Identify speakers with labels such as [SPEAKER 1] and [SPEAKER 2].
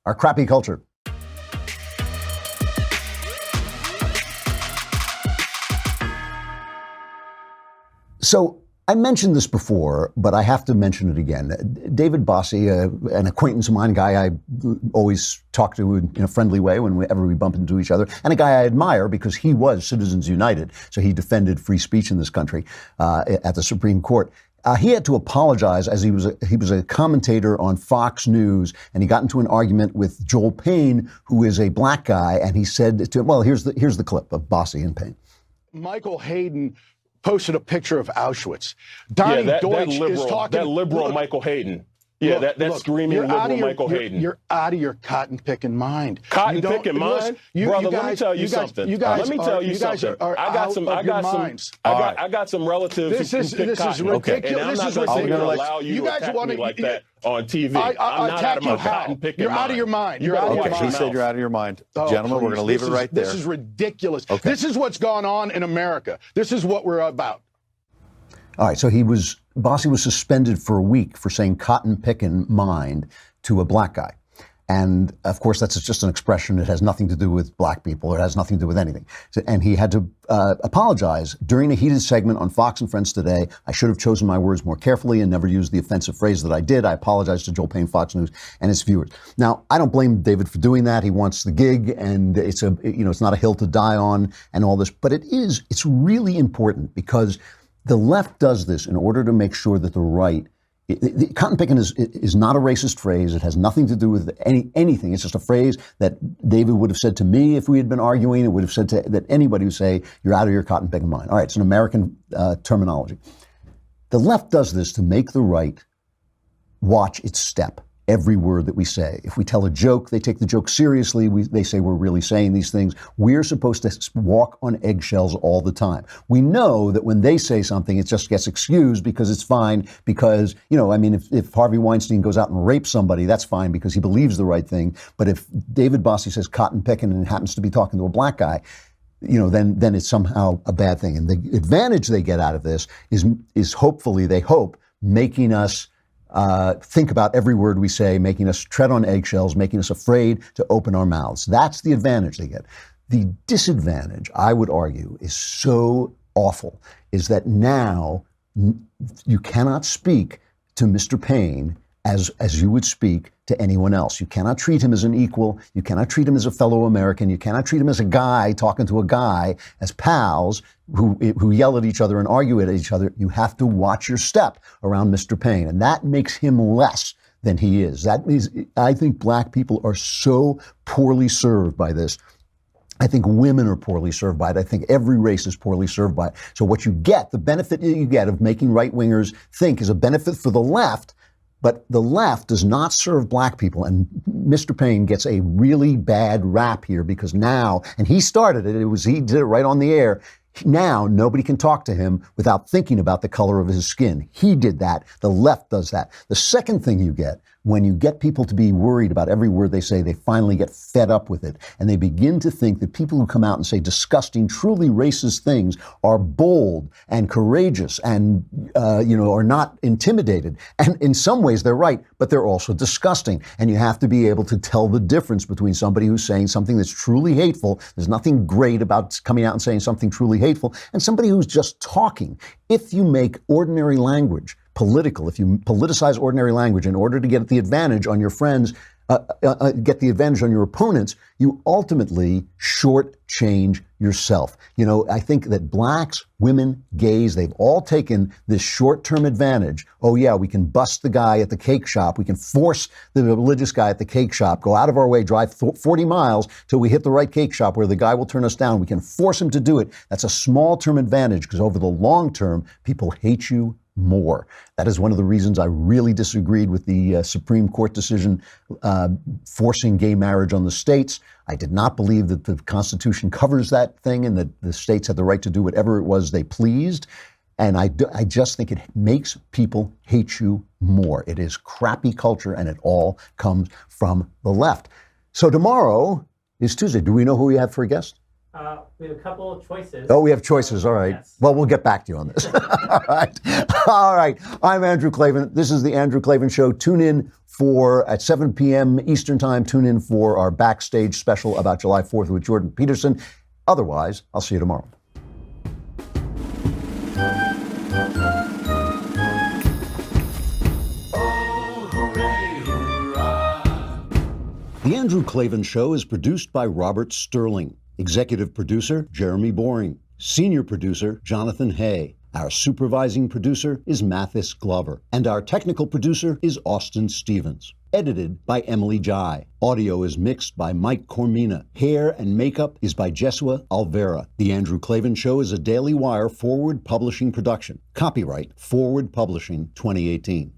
[SPEAKER 1] our crappy culture. So I mentioned this before, but I have to mention it again. David Bossie, an acquaintance of mine, a guy I always talk to in a friendly way whenever we bump into each other, and a guy I admire because he was Citizens United, so he defended free speech in this country at the Supreme Court. He had to apologize as he was a commentator on Fox News, and he got into an argument with Joel Payne, who is a black guy, and he said to him, well, here's the clip of Bossie and Payne.
[SPEAKER 2] Michael Hayden posted a picture of Auschwitz. Donnie Deutsch is talking.
[SPEAKER 3] That liberal Michael Hayden. Yeah, that screaming liberal Michael Hayden.
[SPEAKER 2] You're out of your cotton-picking mind.
[SPEAKER 3] Cotton-picking mind? Brother, let me tell you something. Let me tell you something. I got some relatives who pick cotton.
[SPEAKER 2] Okay.
[SPEAKER 3] And I'm not going to allow you to attack me like that on TV. I'm not out of my cotton-picking mind.
[SPEAKER 2] You're out of your mind. You're out of your mind.
[SPEAKER 4] He said you're out of your mind. Gentlemen, we're going to leave it right there.
[SPEAKER 2] This is ridiculous. Okay. This is what's gone on in America. This is what we're about.
[SPEAKER 1] All right, so Bossie was suspended for a week for saying cotton pickin' mind to a black guy. And of course, that's just an expression. It has nothing to do with black people. It has nothing to do with anything. And he had to apologize during a heated segment on Fox and Friends today. I should have chosen my words more carefully and never used the offensive phrase that I did. I apologize to Joel Payne, Fox News, and his viewers. Now, I don't blame David for doing that. He wants the gig, and it's not a hill to die on and all this. But it's really important because the left does this in order to make sure that the right, cotton picking is not a racist phrase. It has nothing to do with anything. It's just a phrase that David would have said to me if we had been arguing. It would have said that anybody would say, you're out of your cotton picking mind. All right, it's an American terminology. The left does this to make the right watch its step. Every word that we say. If we tell a joke, they take the joke seriously. They say we're really saying these things. We're supposed to walk on eggshells all the time. We know that when they say something, it just gets excused because it's fine. Because, if Harvey Weinstein goes out and rapes somebody, that's fine because he believes the right thing. But if David Bossie says cotton picking and happens to be talking to a black guy, then it's somehow a bad thing. And the advantage they get out of this is hopefully, they hope, making us think about every word we say, making us tread on eggshells, making us afraid to open our mouths. That's the advantage they get. The disadvantage, I would argue, is so awful, is that now you cannot speak to Mr. Payne as you would speak to anyone else. You cannot treat him as an equal. You cannot treat him as a fellow American. You cannot treat him as a guy talking to a guy, as pals who yell at each other and argue at each other. You have to watch your step around Mr. Payne, and that makes him less than he is. That means I think black people are so poorly served by this. I think women are poorly served by it. I think every race is poorly served by it. So what you get, the benefit you get of making right-wingers think is a benefit for the left, but the left does not serve black people. And Mr. Payne gets a really bad rap here because now, and he started it, he did it right on the air. Now nobody can talk to him without thinking about the color of his skin. He did that. The left does that. The second thing you get, when you get people to be worried about every word they say, they finally get fed up with it. And they begin to think that people who come out and say disgusting, truly racist things are bold and courageous and, are not intimidated. And in some ways they're right, but they're also disgusting. And you have to be able to tell the difference between somebody who's saying something that's truly hateful. There's nothing great about coming out and saying something truly hateful, and somebody who's just talking. If you make ordinary language political, if you politicize ordinary language in order to get the advantage on your friends, get the advantage on your opponents, you ultimately shortchange yourself. I think that blacks, women, gays, they've all taken this short-term advantage. Oh yeah, we can bust the guy at the cake shop. We can force the religious guy at the cake shop, go out of our way, drive 40 miles till we hit the right cake shop where the guy will turn us down. We can force him to do it. That's a small-term advantage because over the long term, people hate you more. That is one of the reasons I really disagreed with the Supreme Court decision forcing gay marriage on the states. I did not believe that the Constitution covers that thing and that the states had the right to do whatever it was they pleased. And I just think it makes people hate you more. It is crappy culture, and it all comes from the left. So tomorrow is Tuesday. Do we know who we have for a guest?
[SPEAKER 5] We have a couple of choices.
[SPEAKER 1] Oh, we have choices. All right.
[SPEAKER 5] Yes.
[SPEAKER 1] Well, we'll get back to you on this. All right. All right. I'm Andrew Klavan. This is the Andrew Klavan Show. Tune in at 7 p.m. Eastern Time. Tune in for our backstage special about July 4th with Jordan Peterson. Otherwise, I'll see you tomorrow. The Andrew Klavan Show is produced by Robert Sterling. Executive producer, Jeremy Boring. Senior producer, Jonathan Hay. Our supervising producer is Mathis Glover. And our technical producer is Austin Stevens. Edited by Emily Jai. Audio is mixed by Mike Cormina. Hair and makeup is by Jesua Alvera. The Andrew Klavan Show is a Daily Wire Forward Publishing production. Copyright Forward Publishing 2018.